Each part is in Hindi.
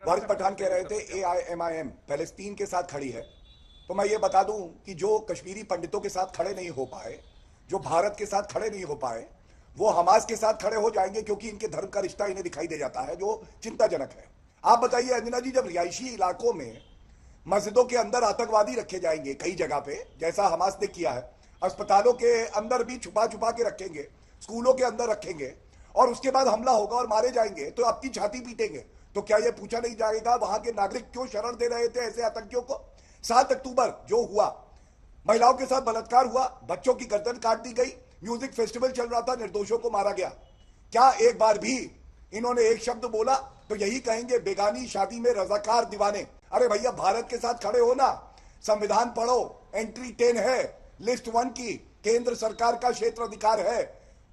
वारिस पठान कह रहे थे AIMIM पैलेस्टीन के साथ खड़ी है। तो मैं ये बता दूं कि जो कश्मीरी पंडितों के साथ खड़े नहीं हो पाए, जो भारत के साथ खड़े नहीं हो पाए, वो हमास के साथ खड़े हो जाएंगे, क्योंकि इनके धर्म का रिश्ता इन्हें दिखाई दे जाता है, जो चिंताजनक है। आप बताइए अंजना जी, जब रिहायशी इलाकों में मस्जिदों के अंदर आतंकवादी रखे जाएंगे कई जगह पे, जैसा हमास ने किया है, अस्पतालों के अंदर भी छुपा छुपा के रखेंगे, स्कूलों के अंदर रखेंगे, और उसके बाद हमला होगा और मारे जाएंगे, तो आपकी छाती पीटेंगे। तो क्या यह पूछा नहीं जाएगा वहां के नागरिक क्यों शरण दे रहे थे ऐसे आतंकियों को? 7 अक्टूबर जो हुआ, महिलाओं के साथ बलात्कार हुआ, बच्चों की गर्दन काट दी गई, म्यूजिक फेस्टिवल चल रहा था, निर्दोषों को मारा गया। क्या एक बार भी इन्होंने एक शब्द बोला? तो यही कहेंगे बेगानी शादी में रजाकार दीवाने। अरे भैया, भारत के साथ खड़े हो ना, संविधान पढ़ो, एंट्री 10 है, लिस्ट 1 की, केंद्र सरकार का क्षेत्र अधिकार है।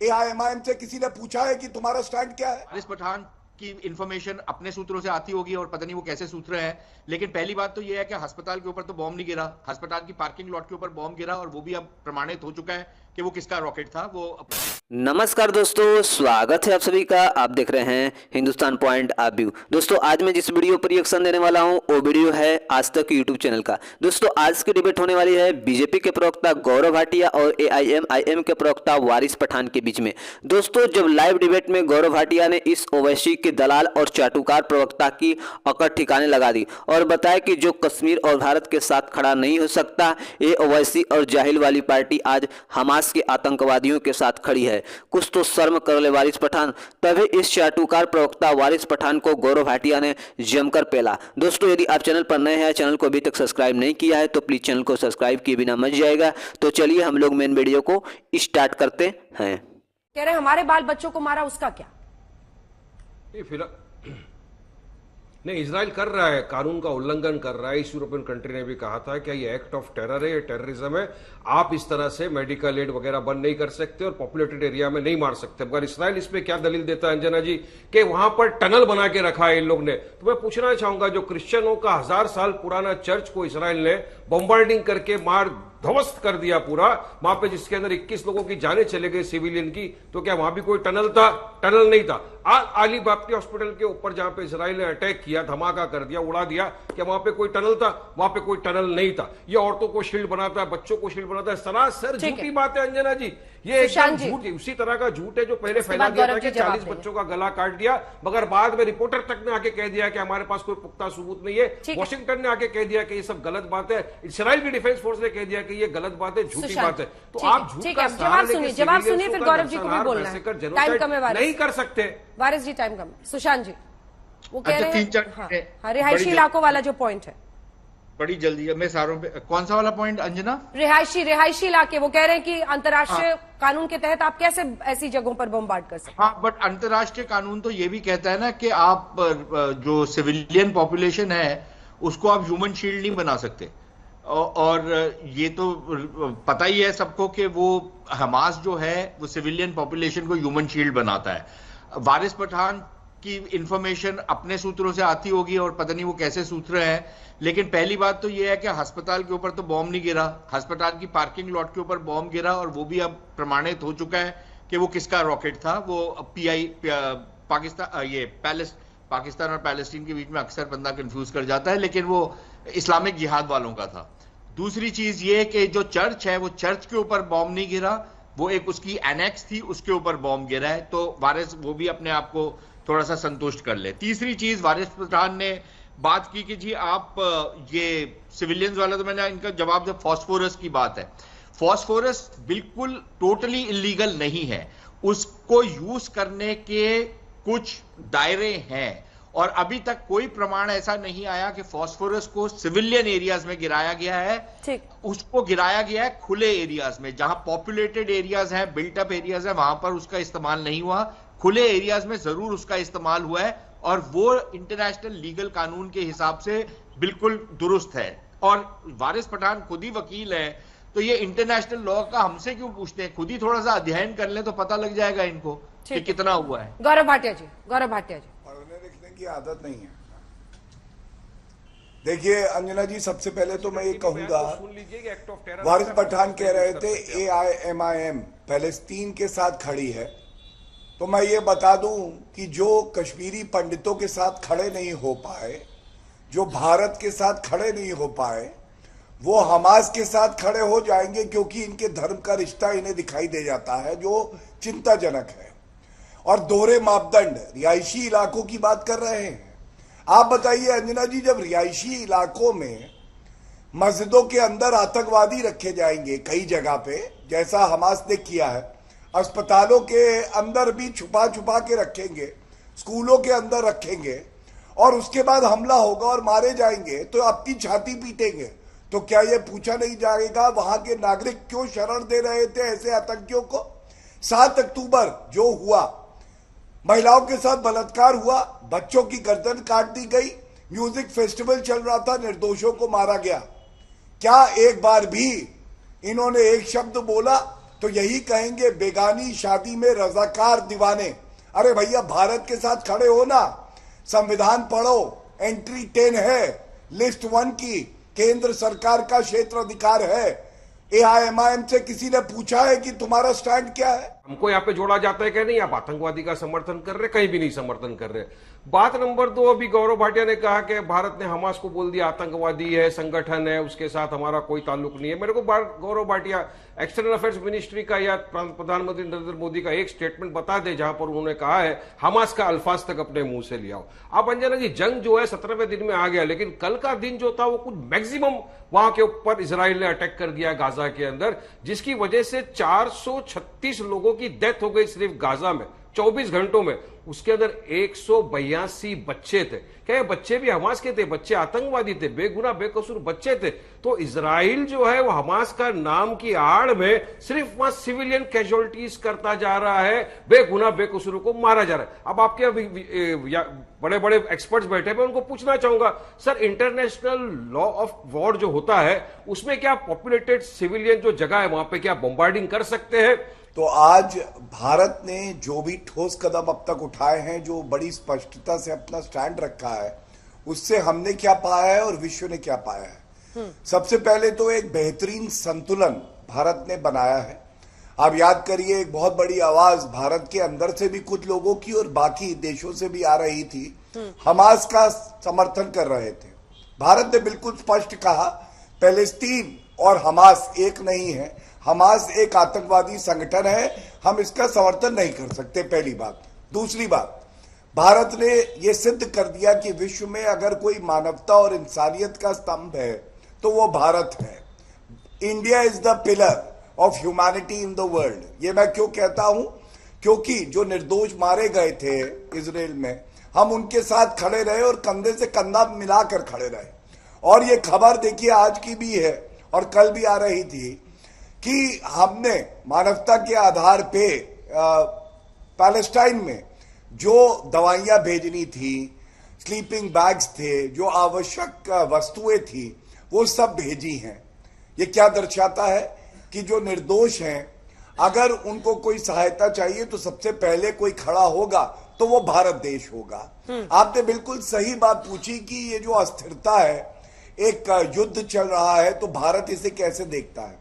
AIMIM से किसी ने पूछा है कि तुम्हारा स्टैंड क्या है? वारिस पठान की इंफॉर्मेशन अपने सूत्रों से आती होगी और पता नहीं वो कैसे सूत्र हैं, लेकिन पहली बात तो ये है कि अस्पताल के ऊपर तो बॉम्ब नहीं गिरा, अस्पताल की पार्किंग लॉट के ऊपर बॉम्ब गिरा, और वो भी अब प्रमाणित हो चुका है कि वो किसका रॉकेट था। वो नमस्कार दोस्तों, स्वागत है आप सभी का। आप देख रहे हैं हिंदुस्तान पॉइंट ऑफ व्यू। दोस्तों, आज मैं जिस वीडियो पर रिएक्शन देने वाला हूं वो वीडियो है आज तक यूट्यूब चैनल का। दोस्तों, आज की डिबेट होने वाली है बीजेपी के प्रवक्ता गौरव भाटिया और AIMIM के प्रवक्ता वारिस पठान के बीच में। दोस्तों, जब लाइव डिबेट में गौरव भाटिया ने इस ओवैसी के दलाल और चाटुकार प्रवक्ता की अकड़ ठिकाने लगा दी और बताया कि जो कश्मीर और भारत के साथ खड़ा नहीं हो सकता, ये ओवैसी और जाहिल वाली पार्टी आज हमास के आतंकवादियों के साथ खड़ी है। कुछ तो शर्म कर ले वारिस पठान। तभी इस चाटुकार प्रवक्ता वारिस पठान को गौरव भाटिया ने जमकर पेला। दोस्तों, यदि आप चैनल पर नए हैं, चैनल को अभी तक सब्सक्राइब नहीं किया है, तो प्लीज चैनल को सब्सक्राइब किए बिना मत जाएगा। तो चलिए हम लोग मेन वीडियो को स्टार्ट करते हैं। कह रहे हमारे बाल बच्चों को मारा, उसका क्या? नहीं, इजराइल कर रहा है, कानून का उल्लंघन कर रहा है। इस यूरोपियन कंट्री ने भी कहा था कि ये एक्ट ऑफ टेरर है, ये टेररिज्म है। आप इस तरह से मेडिकल एड वगैरह बंद नहीं कर सकते और पॉपुलेटेड एरिया में नहीं मार सकते। मगर इजराइल इसमें क्या दलील देता है अंजना जी, कि वहां पर टनल बना के रखा है इन लोग ने। तो मैं पूछना चाहूंगा, जो क्रिश्चियनों का 1000 साल पुराना चर्च को इजराइल ने बॉम्बार्डिंग करके मार ध्वस्त कर दिया पूरा, वहां पे जिसके अंदर 21 लोगों की जानें चले गई सिविलियन की, तो क्या वहां भी कोई टनल था? टनल नहीं था। आली बाप्ती हॉस्पिटल के ऊपर जहां पे इजराइल ने अटैक किया, धमाका कर दिया, उड़ा दिया, क्या वहां पे कोई टनल था? वहां पे कोई टनल नहीं था। ये औरतों को शील्ड बनाता है, बच्चों को शील्ड बनाता है, सरासर झूठी बात है अंजना जी। ये एकदम झूठ, उसी तरह का झूठ है जो पहले फैला दिया था कि 40 बच्चों का गला काट दिया, मगर बाद में रिपोर्टर तक ने आके कह दिया कि हमारे पास कोई पुख्ता सबूत नहीं है। वॉशिंगटन ने आके कह दिया कि ये सब गलत बात है। इजराइल की डिफेंस फोर्स ने कह दिया कि ये गलत बात है, झूठी बात है। तो आप झूठ का जवाब सुनिए, फिर गौरव जी को भी बोलना है। टाइम कम है, नहीं कर सकते वारिस जी, टाइम कम। सुशांत जी वो कह रहे हैं रिहायशी इलाकों वाला जो पॉइंट है, बड़ी जल्दी है। मैं सारों पे कौन सा वाला पॉइंट अंजना? रिहायशी इलाके। वो कह रहे हैं कि अंतर्राष्ट्रीय कानून के तहत आप कैसे ऐसी जगहों पर बमबार्ड कर सकते? हाँ, बट अंतर्राष्ट्रीय कानून तो ये भी कहता है ना कि आप जो सिविलियन पॉपुलेशन है उसको आप ह्यूमन शील्ड नहीं बना सकते। और ये तो पता ही है सबको कि वो हमास जो है वो सिविलियन पॉपुलेशन को ह्यूमन शील्ड बनाता है। वारिस पठान की इंफॉर्मेशन अपने सूत्रों से आती होगी और पता नहीं वो कैसे सूत्र हैं, लेकिन पहली बात तो ये है कि अस्पताल के ऊपर तो बॉम्ब नहीं गिरा, अस्पताल की पार्किंग लॉट के ऊपर बॉम्ब गिरा, और वो भी अब प्रमाणित हो चुका है कि वो किसका रॉकेट था। वो पाकिस्तान और पैलेस्टीन के बीच में अक्सर बंदा कंफ्यूज कर जाता है, लेकिन वो इस्लामिक जिहाद वालों का था। दूसरी चीज ये कि जो चर्च है, वो चर्च के ऊपर बॉम्ब नहीं गिरा, वो एक उसकी एनेक्स थी, उसके ऊपर बॉम्ब गिरा है। तो वारिस वो भी अपने आप को थोड़ा सा संतुष्ट कर ले। तीसरी चीज, वारिस पठान ने बात की कि जी आप ये सिविलियंस वाला, तो मैंने इनका जवाब दिया, फॉस्फोरस की बात है। फॉस्फोरस बिल्कुल टोटली इलीगल नहीं है, उसको यूज करने के कुछ दायरे हैं, और अभी तक कोई प्रमाण ऐसा नहीं आया कि फॉस्फोरस को सिविलियन एरियाज में गिराया गया है। ठीक, उसको गिराया गया है खुले एरियाज में, जहां पॉपुलेटेड एरियाज हैं, बिल्टअप एरियाज हैं, वहां पर उसका इस्तेमाल नहीं हुआ। खुले एरियाज में जरूर उसका इस्तेमाल हुआ है, और वो इंटरनेशनल लीगल कानून के हिसाब से बिल्कुल दुरुस्त है। और वारिस पठान खुद ही वकील है, तो ये इंटरनेशनल लॉ का हमसे क्यों पूछते हैं? खुद ही थोड़ा सा अध्ययन कर ले तो पता लग जाएगा इनको कि कितना हुआ है। गौरव भाटिया जी, पढ़ने लिखने की आदत नहीं है। देखिए अंजना जी, सबसे पहले तो मैं ये कहूंगा, वारिस पठान कह रहे थे AIMIM पैलेस्टीन के साथ खड़ी है, तो मैं ये बता दूं कि जो कश्मीरी पंडितों के साथ खड़े नहीं हो पाए, जो भारत के साथ खड़े नहीं हो पाए, वो हमास के साथ खड़े हो जाएंगे, क्योंकि इनके धर्म का रिश्ता इन्हें दिखाई दे जाता है, जो चिंताजनक है। और दोहरे मापदंड, रिहायशी इलाकों की बात कर रहे हैं। आप बताइए अंजना जी, जब रिहायशी इलाकों में मस्जिदों के अंदर आतंकवादी रखे जाएंगे कई जगह पे, जैसा हमास ने किया है, अस्पतालों के अंदर भी छुपा छुपा के रखेंगे, स्कूलों के अंदर रखेंगे, और उसके बाद हमला होगा और मारे जाएंगे तो अपनी छाती पीटेंगे, तो क्या ये पूछा नहीं जाएगा वहां के नागरिक क्यों शरण दे रहे थे ऐसे आतंकियों को? 7 अक्टूबर जो हुआ, महिलाओं के साथ बलात्कार हुआ, बच्चों की गर्दन काट दी गई, म्यूजिक फेस्टिवल चल रहा था, निर्दोषों को मारा गया। क्या एक बार भी इन्होंने एक शब्द बोला? तो यही कहेंगे बेगानी शादी में रजाकार दीवाने। अरे भैया, भारत के साथ खड़े हो ना, संविधान पढ़ो, एंट्री 10 है, लिस्ट 1 की, केंद्र सरकार का क्षेत्र अधिकार है। AIMIM से किसी ने पूछा है कि तुम्हारा स्टैंड क्या है? हमको यहाँ पे जोड़ा जाता है कि नहीं आप आतंकवादी का समर्थन कर रहे, कहीं भी नहीं समर्थन कर रहे। बात नंबर 2, अभी गौरव भाटिया ने कहा कि भारत ने हमास को बोल दिया आतंकवादी है, संगठन है, उसके साथ हमारा कोई ताल्लुक नहीं है। मेरे को Gaurav Bhatia external affairs ministry का या प्रधानमंत्री नरेंद्र मोदी का एक स्टेटमेंट बता दे जहां पर उन्होंने कहा है हमास का अल्फाज तक अपने मुंह से लिया हो। अब अंजना जी, जंग जो है 17वें दिन में आ गया, लेकिन कल का दिन जो था वो कुछ मैक्सिमम वहां के ऊपर इजराइल ने अटैक कर दिया गाजा के अंदर, जिसकी वजह से 436 लोगों की डेथ हो गई सिर्फ गाजा में 24 घंटों में। उसके अंदर 182 बच्चे थे। क्या ये बच्चे भी हमास के थे? बच्चे आतंकवादी थे, बेगुनाह बेकसूर बच्चे थे। तो इजराइल जो है वो हमास का नाम की आड़ में सिर्फ वहां सिविलियन कैजुअलिटीज करता जा रहा है, बेगुनाह बेकसूरों को मारा जा रहा है। अब आपके अभी बड़े बड़े एक्सपर्ट्स बैठे, मैं उनको पूछना चाहूंगा, sir international law of war जो होता है उसमें क्या पॉपुलेटेड सिविलियन जो जगह है वहां पे क्या बॉम्बार्डिंग कर सकते हैं? तो आज भारत ने जो भी ठोस कदम अब तक उठाए हैं, जो बड़ी स्पष्टता से अपना स्टैंड रखा है, उससे हमने क्या पाया है और विश्व ने क्या पाया है। सबसे पहले तो एक बेहतरीन संतुलन भारत ने बनाया है। आप याद करिए, एक बहुत बड़ी आवाज भारत के अंदर से भी कुछ लोगों की और बाकी देशों से भी आ रही थी, हमास का समर्थन कर रहे थे। भारत ने बिल्कुल स्पष्ट कहा, पैलेस्तीन और हमास एक नहीं है, हमास एक आतंकवादी संगठन है, हम इसका समर्थन नहीं कर सकते, पहली बात। दूसरी बात, भारत ने यह सिद्ध कर दिया कि विश्व में अगर कोई मानवता और इंसानियत का स्तंभ है तो वो भारत है। India is the pillar of humanity in the world. ये मैं क्यों कहता हूं? क्योंकि जो निर्दोष मारे गए थे इजराइल में, हम उनके साथ खड़े रहे और कंधे से कंधा मिलाकर खड़े रहे। और ये खबर देखिए आज की भी है और कल भी आ रही थी कि हमने मानवता के आधार पे पैलेस्टाइन में जो दवाइयां भेजनी थी, स्लीपिंग बैग्स थे, जो आवश्यक वस्तुएं थी, वो सब भेजी हैं। ये क्या दर्शाता है कि जो निर्दोष हैं, अगर उनको कोई सहायता चाहिए तो सबसे पहले कोई खड़ा होगा तो वो भारत देश होगा। आपने बिल्कुल सही बात पूछी कि ये जो अस्थिरता है, एक युद्ध चल रहा है, तो भारत इसे कैसे देखता है।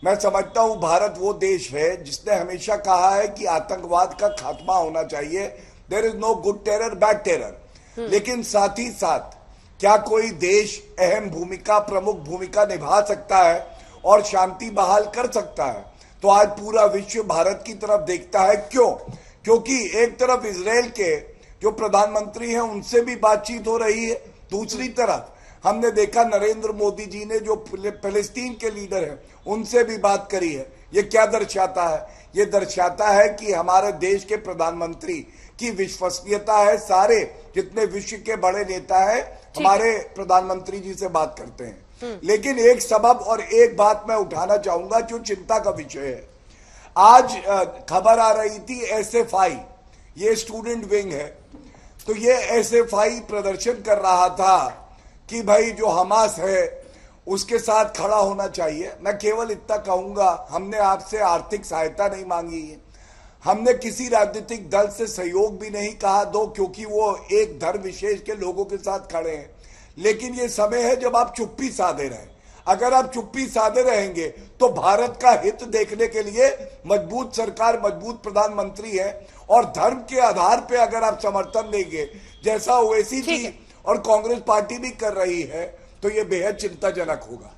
मैं समझता हूं भारत वो देश है जिसने हमेशा कहा है कि आतंकवाद का खात्मा होना चाहिए। There is no good terror, bad terror. लेकिन साथ ही साथ क्या कोई देश अहम भूमिका, प्रमुख भूमिका निभा सकता है और शांति बहाल कर सकता है? तो आज पूरा विश्व भारत की तरफ देखता है। क्यों? क्योंकि एक तरफ इजराइल के जो प्रधानमंत्री हैं उनसे भी बातचीत हो रही है, दूसरी तरफ हमने देखा नरेंद्र मोदी जी ने जो फिलिस्तीन के लीडर हैं उनसे भी बात करी है। ये क्या दर्शाता है? ये दर्शाता है कि हमारे देश के प्रधानमंत्री की विश्वसनीयता है। सारे जितने विश्व के बड़े नेता हैं हमारे प्रधानमंत्री जी से बात करते हैं। लेकिन एक सबब और एक बात मैं उठाना चाहूंगा जो चिंता का विषय है। आज खबर आ रही थी SFI, ये स्टूडेंट विंग है, तो ये SFI प्रदर्शन कर रहा था कि भाई जो हमास है उसके साथ खड़ा होना चाहिए। मैं केवल इतना कहूंगा, हमने आपसे आर्थिक सहायता नहीं मांगी है, हमने किसी राजनीतिक दल से सहयोग भी नहीं कहा दो, क्योंकि वो एक धर्म विशेष के लोगों के साथ खड़े हैं। लेकिन ये समय है जब आप चुप्पी साधे रहे। अगर आप चुप्पी साधे रहेंगे तो भारत का हित देखने के लिए मजबूत सरकार, मजबूत प्रधानमंत्री है, और धर्म के आधार पे अगर आप समर्थन देंगे जैसा ओवैसी जी और कांग्रेस पार्टी भी कर रही है तो ये बेहद चिंताजनक होगा।